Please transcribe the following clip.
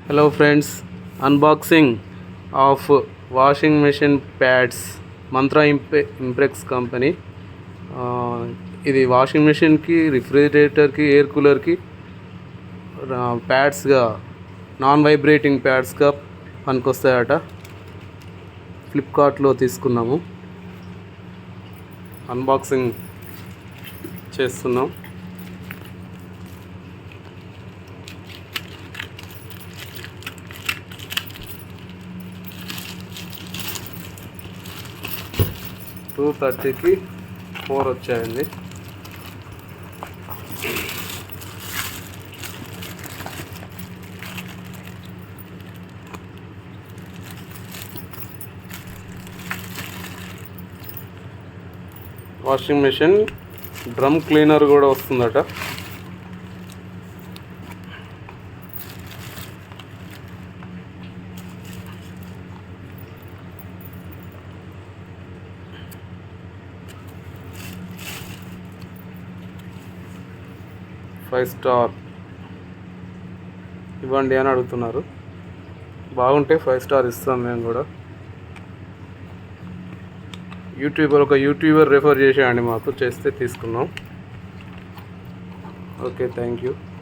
Hello friends, unboxing of washing machine pads Mantra Imprex company. ఇది washing మెషిన్కి, రిఫ్రిజిరేటర్కి, air కూలర్కి ప్యాడ్స్గా, non vibrating ప్యాడ్స్గా పనికొస్తాయట. ఫ్లిప్కార్ట్లో తీసుకున్నాము. Unboxing చేస్తున్నాం. $230కి 4 వచ్చాయండి. వాషింగ్ మెషిన్ డ్రమ్ క్లీనర్ కూడా వస్తుందట. ఫైవ్ స్టార్ ఇవ్వండి అని అడుగుతున్నారు. బాగుంటే 5 స్టార్ ఇస్తాం మేము కూడా. ఒక యూట్యూబర్ రెఫర్ చేసేయండి, మాకు చేస్తే తీసుకున్నాం. Okay, thank you.